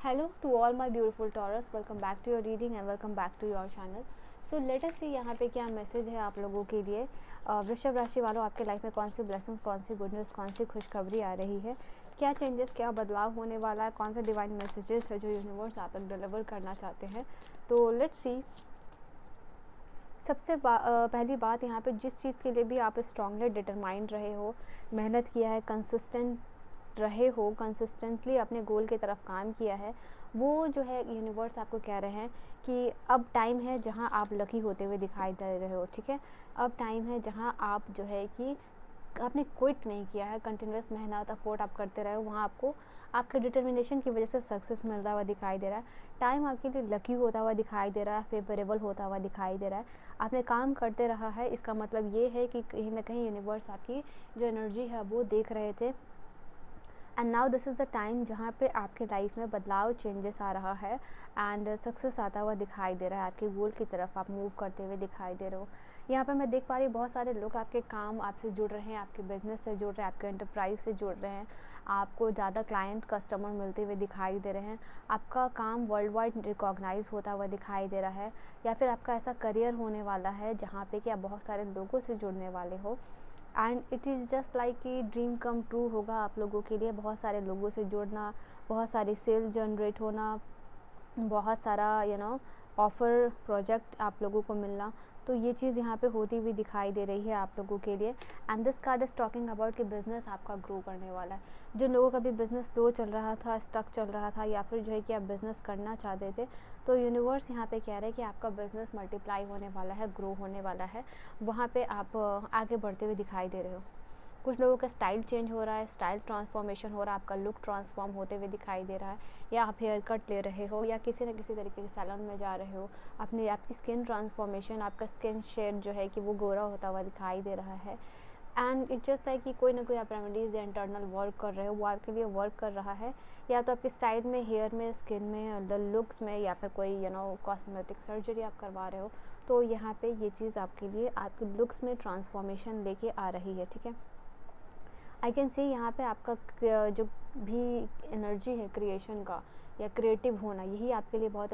Hello to all my beautiful Taurus, welcome back to your reading and welcome back to your channel. So let us see यहाँ पे क्या message है आप लोगों के लिए। वृषभ राशि वालों, आपके लाइफ में कौन सी ब्लेसिंग्स, कौन सी गुड न्यूज़, कौन सी खुशखबरी आ रही है, क्या चेंजेस, क्या बदलाव होने वाला है, कौन से डिवाइन मैसेजेस है जो यूनिवर्स आप तक डिलीवर करना चाहते हैं। तो लेट्स सी। सबसे पहली बात, यहाँ पे जिस चीज़ के लिए भी आप स्ट्रांगली डिटरमाइंड रहे हो, मेहनत किया है, कंसिस्टेंट रहे हो, कंसिस्टेंटली अपने गोल की तरफ काम किया है, वो जो है यूनिवर्स आपको कह रहे हैं कि अब टाइम है जहाँ आप लकी होते हुए दिखाई दे रहे हो। ठीक है, अब टाइम है जहाँ आप जो है कि आपने क्विट नहीं किया है, कंटिन्यूस मेहनत अफोर्ट आप करते रहे हो, वहाँ आपको आपके डिटर्मिनेशन की वजह से सक्सेस मिलता हुआ दिखाई दे रहा है। टाइम आपके लिए लकी होता हुआ दिखाई दे रहा है, फेवरेबल होता हुआ दिखाई दे रहा है। आपने काम करते रहा है, इसका मतलब ये है कि कहीं ना कहीं यूनिवर्स आपकी जो एनर्जी है वो देख रहे थे। And now this is the time जहाँ पे आपके लाइफ में बदलाव, चेंजेस आ रहा है एंड सक्सेस आता हुआ दिखाई दे रहा है। आपके गोल की तरफ आप मूव करते हुए दिखाई दे रहे हो। यहाँ पे मैं देख पा रही हूँ बहुत सारे लोग आपके काम आपसे जुड़ रहे हैं, आपके बिजनेस से जुड़ रहे हैं, आपके एंटरप्राइज से जुड़ रहे हैं, आपको ज़्यादा क्लाइंट कस्टमर मिलते हुए दिखाई दे रहे हैं, आपका काम वर्ल्ड वाइड रिकॉग्नाइज होता हुआ दिखाई दे रहा है, या फिर आपका ऐसा करियर होने वाला है जहाँ पे कि आप बहुत सारे लोगों से जुड़ने वाले हो and it is just like कि ड्रीम कम ट्रू होगा आप लोगों के लिए। बहुत सारे लोगों से जुड़ना, बहुत सारी सेल जनरेट होना, बहुत सारा ऑफ़र प्रोजेक्ट आप लोगों को मिलना, तो ये चीज़ यहाँ पे होती हुई दिखाई दे रही है आप लोगों के लिए। And this card is talking about कि बिज़नेस आपका ग्रो करने वाला है। जिन लोगों का भी बिज़नेस स्लो चल रहा था, स्टक चल रहा था, या फिर जो है कि आप बिज़नेस करना चाहते थे, तो यूनिवर्स यहाँ पे कह रहे हैं कि आपका बिज़नेस मल्टीप्लाई होने वाला है, ग्रो होने वाला है, वहाँ पे आप आगे बढ़ते हुए दिखाई दे रहे हो। कुछ लोगों का स्टाइल चेंज हो रहा है, स्टाइल ट्रांसफॉर्मेशन हो रहा है, आपका लुक ट्रांसफॉर्म होते हुए दिखाई दे रहा है, या आप हेयर कट ले रहे हो, या किसी न किसी तरीके के सैलून में जा रहे हो, आपकी स्किन ट्रांसफॉर्मेशन, आपका स्किन शेड जो है कि वो गोरा होता हुआ दिखाई दे रहा है। एंड इट्स जस्ट लाइक कि कोई ना कोई आप रेमेडीज़ या इंटरनल वर्क कर रहे हो, वो आपके लिए वर्क कर रहा है, या तो आपके स्टाइल में, हेयर में, स्किन में, द लुक्स में, या फिर कोई कॉस्मेटिक सर्जरी आप करवा रहे हो, तो यहाँ पे ये चीज़ आपके लिए आपके लुक्स में ट्रांसफॉर्मेशन लेके आ रही है। ठीक है, आई कैन सी यहाँ पे आपका जो भी एनर्जी है क्रिएशन का या क्रिएटिव होना, यही आपके लिए बहुत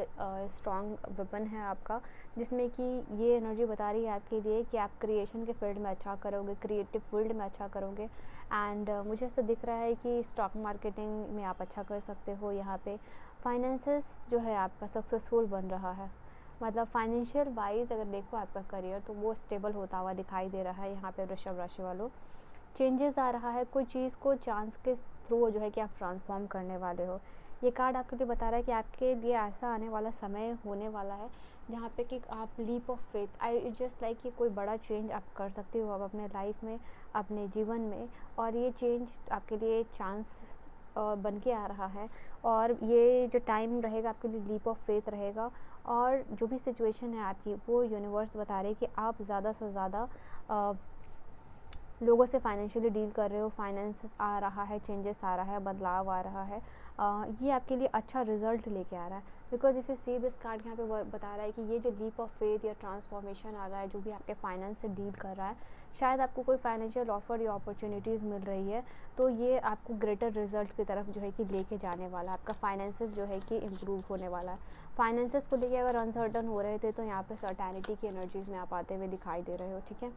स्ट्रॉन्ग वेपन है आपका, जिसमें कि ये एनर्जी बता रही है आपके लिए कि आप क्रिएशन के फील्ड में अच्छा करोगे, क्रिएटिव फील्ड में अच्छा करोगे। एंड मुझे ऐसा दिख रहा है कि स्टॉक मार्केटिंग में आप अच्छा कर सकते हो। यहाँ पे फाइनेंसेस जो है आपका सक्सेसफुल बन रहा है, मतलब फाइनेंशियल वाइज अगर देखो आपका करियर तो वो स्टेबल होता हुआ दिखाई दे रहा है। यहाँ पे वृषभ राशि वालों, चेंजेस आ रहा है, कोई चीज़ को चांस के थ्रू जो है कि आप ट्रांसफॉर्म करने वाले हो। ये कार्ड आपके लिए बता रहा है कि आपके लिए ऐसा आने वाला समय होने वाला है जहाँ पे कि आप leap of faith, I just like कि कोई बड़ा चेंज आप कर सकते हो अब अपने लाइफ में, अपने जीवन में, और ये चेंज आपके लिए चांस बन के आ रहा है। और ये जो टाइम रहेगा आपके लिए लीप ऑफ फेथ रहेगा, और जो भी सिचुएशन है आपकी, वो यूनिवर्स बता रहे हैं कि आप ज़्यादा से ज़्यादा लोगों से फाइनेंशियली डील कर रहे हो, फाइनेंस आ रहा है, चेंजेस आ रहा है, बदलाव आ रहा है, ये आपके लिए अच्छा रिजल्ट लेके आ रहा है। Because if you see this card, यहाँ पे बता रहा है कि ये जो लीप ऑफ फेथ या ट्रांसफॉर्मेशन आ रहा है, जो भी आपके फाइनेंस से डील कर रहा है, शायद आपको कोई फाइनेंशियल ऑफर या अपॉर्चुनिटीज़ मिल रही है, तो ये आपको ग्रेटर रिजल्ट की तरफ जो है कि लेके जाने वाला है। आपका फाइनेंसेस जो है कि इम्प्रूव होने वाला है। फाइनेंसेस को लेके अगर अनसर्टन हो रहे थे, तो यहाँ पे सर्टेनिटी की एनर्जीज़ में आप आते हुए दिखाई दे रहे हो। ठीक है,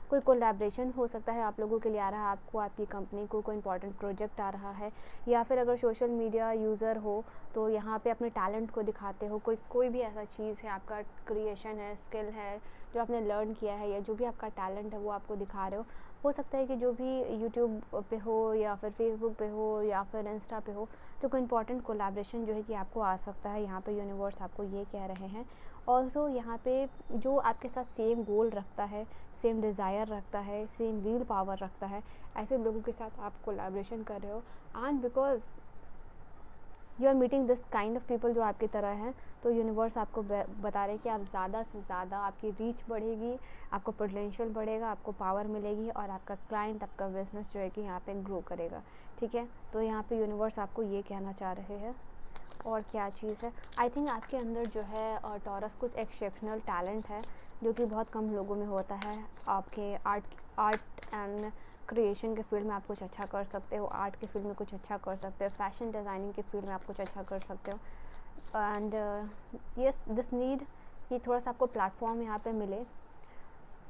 कोई कोलैबोरेशन हो सकता है आप लोगों के लिए आ रहा है, आपको आपकी कंपनी को कोई इंपॉर्टेंट प्रोजेक्ट आ रहा है, या फिर अगर सोशल मीडिया यूज़र हो तो यहाँ पे अपने टैलेंट को दिखाते हो। कोई भी ऐसा चीज़ है, आपका क्रिएशन है, स्किल है, जो आपने लर्न किया है, या जो भी आपका टैलेंट है वो आपको दिखा रहे हो सकता है कि जो भी यूट्यूब पे हो, या फिर फेसबुक पे हो, या फिर इंस्टा पे हो, तो कोई इंपॉर्टेंट कोलैबोरेशन जो है कि आपको आ सकता है। यहाँ पे यूनिवर्स आपको ये कह रहे हैं। ऑल्सो यहाँ पे जो आपके साथ सेम गोल रखता है, सेम डिज़ायर रखता है, सेम विल पावर रखता है, ऐसे लोगों के साथ आप कोलैबोरेशन कर रहे हो। And because you are meeting this kind of people जो आपकी तरह हैं, तो यूनिवर्स आपको बता रहे हैं कि आप ज़्यादा से ज़्यादा, आपकी रीच बढ़ेगी, आपको पोटेंशियल बढ़ेगा, आपको पावर मिलेगी, और आपका क्लाइंट, आपका बिजनेस जो है कि यहाँ पे ग्रो करेगा। ठीक है, तो यहाँ पे यूनिवर्स आपको ये कहना चाह रहे हैं। और क्या चीज़ है, आई थिंक आपके अंदर जो है टॉरस कुछ एक्सेप्शनल टैलेंट है जो कि बहुत कम लोगों में होता है। आपके आर्ट एंड क्रिएशन के फील्ड में आप कुछ अच्छा कर सकते हो, आर्ट के फील्ड में कुछ अच्छा कर सकते हो, फैशन डिज़ाइनिंग के फील्ड में आप कुछ अच्छा कर सकते हो। एंड यस, दिस नीड कि थोड़ा सा आपको प्लेटफॉर्म यहाँ पे मिले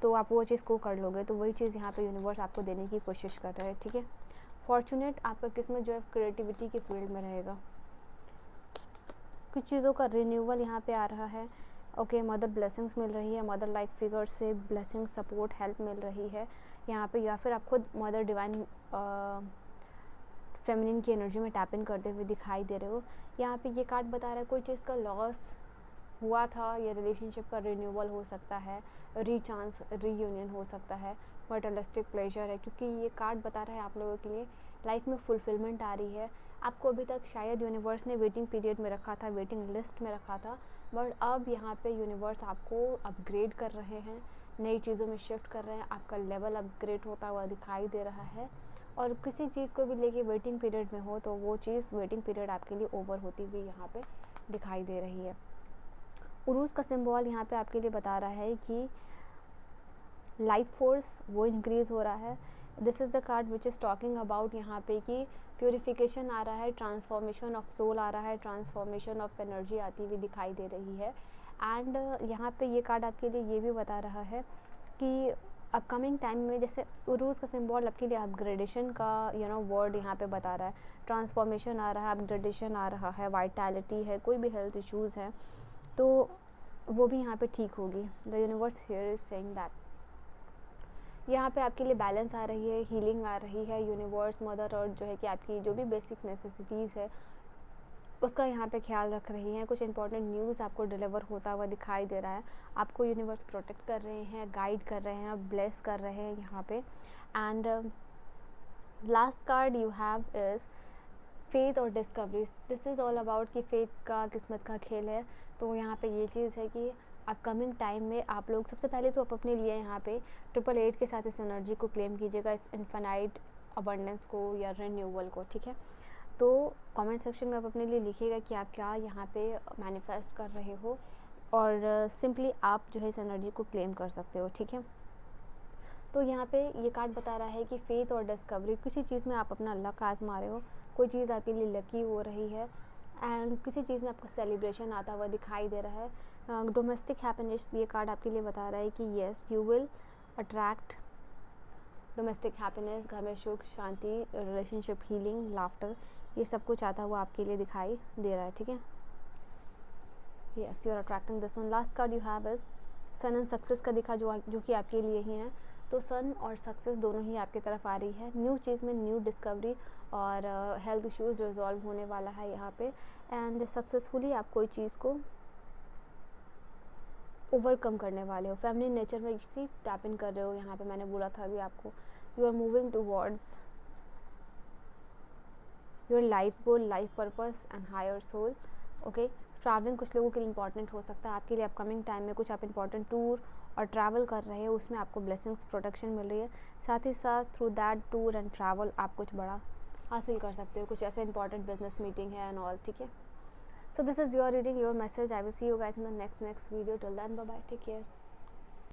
तो आप वो चीज़ को कर लोगे, तो वही चीज़ यहाँ पे यूनिवर्स आपको देने की कोशिश कर रहा है, ठीक है। फॉर्चुनेट आपका किस्मत जो है क्रिएटिविटी के फील्ड में रहेगा। कुछ चीज़ों का रिन्यूअल यहाँ पे आ रहा है। ओके, मदर ब्लेसिंग्स मिल रही है, मदर लाइक फिगर से ब्लेसिंग, सपोर्ट, हेल्प मिल रही है यहाँ पे, या फिर आप खुद मदर डिवाइन फेमिनिन की एनर्जी में टैप इन करते हुए दिखाई दे रहे हो। यहाँ पे ये कार्ड बता रहा है कोई चीज़ का लॉस हुआ था, ये रिलेशनशिप का रिन्यूअल हो सकता है, रीचांस, रीयूनियन हो सकता है, मटेरियलिस्टिक प्लेजर है, क्योंकि ये कार्ड बता रहा है आप लोगों के लिए लाइफ में फुलफिलमेंट आ रही है। आपको अभी तक शायद यूनिवर्स ने वेटिंग पीरियड में रखा था, वेटिंग लिस्ट में रखा था, बट अब यहाँ पे यूनिवर्स आपको अपग्रेड कर रहे हैं, नई चीज़ों में शिफ्ट कर रहे हैं, आपका लेवल अपग्रेड होता हुआ दिखाई दे रहा है। और किसी चीज़ को भी लेके वेटिंग पीरियड में हो तो वो चीज़, वेटिंग पीरियड आपके लिए ओवर होती हुई यहाँ पे दिखाई दे रही है। उरूस का सिंबल यहाँ पे आपके लिए बता रहा है कि लाइफ फोर्स वो इंक्रीज़ हो रहा है। This is the card which is talking about यहाँ पे कि प्योरीफिकेशन आ रहा है, ट्रांसफॉर्मेशन ऑफ सोल आ रहा है, ट्रांसफॉर्मेशन ऑफ एनर्जी आती हुई दिखाई दे रही है। एंड यहाँ पे ये कार्ड आपके लिए ये भी बता रहा है कि अपकमिंग टाइम में, जैसे उरूस का सिंबल आपके लिए अपग्रेडेशन का वर्ड यहाँ पे बता रहा है, ट्रांसफॉर्मेशन आ रहा है, अपग्रेडेशन आ रहा है, वाइटैलिटी है, कोई भी हेल्थ इश्यूज़ है तो वो भी यहाँ पे ठीक होगी। The universe here is saying that यहाँ पे आपके लिए बैलेंस आ रही है, हीलिंग आ रही है। यूनिवर्स, मदर अर्थ जो है कि आपकी जो भी बेसिक नेसेसिटीज़ है उसका यहाँ पे ख्याल रख रही हैं। कुछ इंपॉर्टेंट न्यूज़ आपको डिलीवर होता हुआ दिखाई दे रहा है। आपको यूनिवर्स प्रोटेक्ट कर रहे हैं, गाइड कर रहे हैं, ब्लेस कर रहे हैं यहाँ पे। And last card you have is faith और discovery. This is all about कि फेथ का, किस्मत का खेल है। तो यहाँ पे ये चीज़ है कि अपकमिंग टाइम में आप लोग सबसे पहले तो आप अपने लिए यहाँ पे 888 के साथ इस एनर्जी को क्लेम कीजिएगा, इस इन्फिनाइट अबंडेंस को या रिन्यूअल को, ठीक है। तो कमेंट सेक्शन में आप अपने लिए लिखिएगा कि आप क्या यहाँ पे मैनिफेस्ट कर रहे हो, और सिंपली आप जो है इस एनर्जी को क्लेम कर सकते हो, ठीक है। तो यहाँ पे ये कार्ड बता रहा है कि फेथ और डिस्कवरी, किसी चीज़ में आप अपना लक आजमा रहे हो, कोई चीज़ आपके लिए लकी हो रही है, एंड किसी चीज़ में आपका सेलिब्रेशन आता हुआ दिखाई दे रहा है। डोमेस्टिक हैप्पीनेस, ये कार्ड आपके लिए बता रहा है कि yes, you will attract domestic happiness, घर में सुख, शांति, रिलेशनशिप, हीलिंग, लाफ्टर, ये सब कुछ आता हुआ आपके लिए दिखाई दे रहा है, ठीक है। Yes, you are attracting this one. Last card you have is sun and success का दिखा, जो कि आपके लिए ही है। तो सन और सक्सेस दोनों ही आपकी तरफ आ रही है। न्यू चीज़ में न्यू डिस्कवरी और हेल्थ इश्यूज़ रिजॉल्व होने वाला है यहाँ पे, एंड सक्सेसफुली आप कोई चीज़ को ओवरकम करने वाले हो। फैमिली नेचर में इसी टैप इन कर रहे हो। यहाँ पे मैंने बोला था अभी आपको, you are moving towards your life goal, life purpose and higher soul, okay. Travelling कुछ लोगों के लिए इंपॉर्टेंट हो सकता है आपके लिए। अपकमिंग टाइम में कुछ आप इंपॉर्टेंट टूर और ट्रैवल कर रहे हो, उसमें आपको ब्लेसिंग्स, प्रोटेक्शन मिल रही है। साथ ही साथ through that tour and travel आप कुछ बड़ा हासिल कर सकते हो, कुछ ऐसे इंपॉर्टेंट बिजनेस मीटिंग है एंड ऑल, ठीक है। So this is your reading, your message. I will see you guys in the next video. Till then, bye bye, take care.